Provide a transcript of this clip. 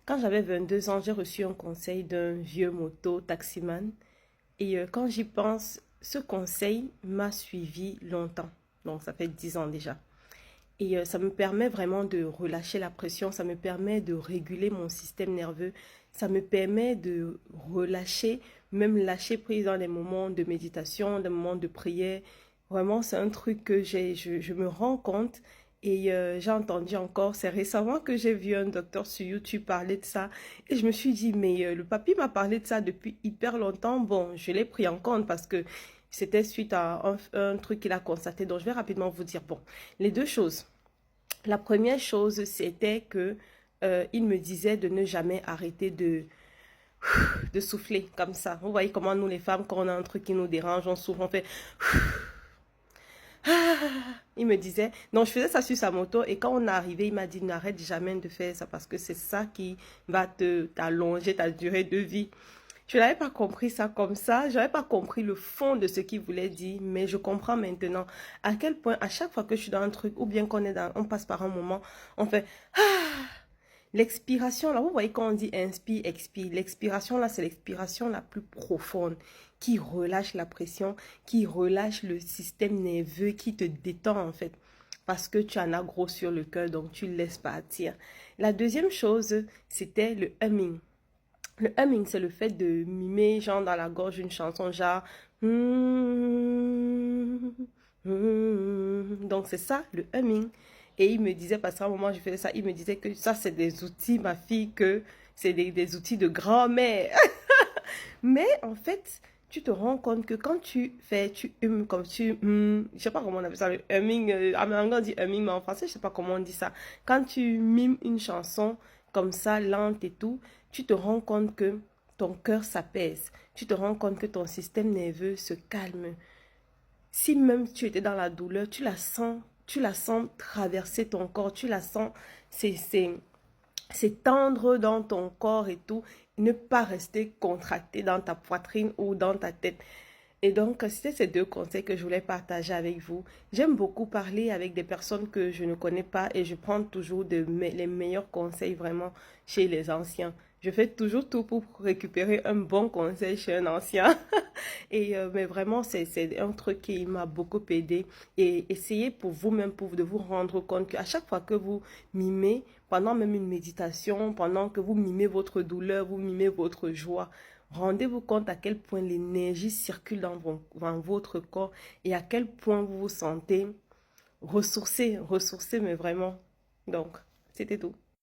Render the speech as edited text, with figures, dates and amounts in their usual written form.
Quand j'avais 22 ans, j'ai reçu un conseil d'un vieux moto taximan. Et quand j'y pense, ce conseil m'a suivi longtemps. Donc, ça fait 10 ans déjà. Et ça me permet vraiment de relâcher la pression, ça me permet de réguler mon système nerveux, ça me permet de relâcher, même lâcher prise dans des moments de méditation, des moments de prière. Vraiment, c'est un truc que je me rends compte. Et j'ai entendu encore, c'est récemment que j'ai vu un docteur sur YouTube parler de ça. Et je me suis dit, mais le papy m'a parlé de ça depuis hyper longtemps. Bon, je l'ai pris en compte parce que c'était suite à un truc qu'il a constaté. Donc, je vais rapidement vous dire, bon, les deux choses. La première chose, c'était que il me disait de ne jamais arrêter de souffler comme ça. Vous voyez comment nous, les femmes, quand on a un truc qui nous dérange, on souffle, on fait... Il me disait, non, je faisais ça sur sa moto et quand on est arrivé, il m'a dit, n'arrête jamais de faire ça parce que c'est ça qui va t'allonger ta durée de vie. Je n'avais pas compris ça comme ça, je n'avais pas compris le fond de ce qu'il voulait dire, mais je comprends maintenant à quel point, à chaque fois que je suis dans un truc, ou bien on passe par un moment, on fait l'expiration, là, vous voyez quand on dit inspire, expire, l'expiration, là, c'est l'expiration la plus profonde, qui relâche la pression, qui relâche le système nerveux, qui te détend, en fait, parce que tu en as gros sur le cœur, donc tu le laisses partir. La deuxième chose, c'était le humming. Le humming, c'est le fait de mimer, genre, dans la gorge, une chanson, genre... Donc, c'est ça, le humming. Et il me disait, parce qu'à un moment, je faisais ça, il me disait que ça, c'est des outils, ma fille, que c'est des outils de grand-mère. Mais, en fait, tu te rends compte que quand tu fais, tu humes comme tu... je sais pas comment on appelle ça, le humming. En anglais, on dit humming, mais en français, je sais pas comment on dit ça. Quand tu mimes une chanson comme ça, lente et tout, tu te rends compte que ton cœur s'apaise. Tu te rends compte que ton système nerveux se calme. Si même tu étais dans la douleur, tu la sens traverser ton corps, tu la sens s'étendre dans ton corps et tout, ne pas rester contracté dans ta poitrine ou dans ta tête. Et donc, c'était ces deux conseils que je voulais partager avec vous. J'aime beaucoup parler avec des personnes que je ne connais pas et je prends toujours les meilleurs conseils vraiment chez les anciens. Je fais toujours tout pour récupérer un bon conseil chez un ancien. Mais vraiment, c'est un truc qui m'a beaucoup aidé. Et essayez pour vous-même de vous rendre compte qu'à chaque fois que vous mimez, pendant même une méditation, pendant que vous mimez votre douleur, vous mimez votre joie, rendez-vous compte à quel point l'énergie circule dans votre corps et à quel point vous vous sentez ressourcé, mais vraiment. Donc, c'était tout.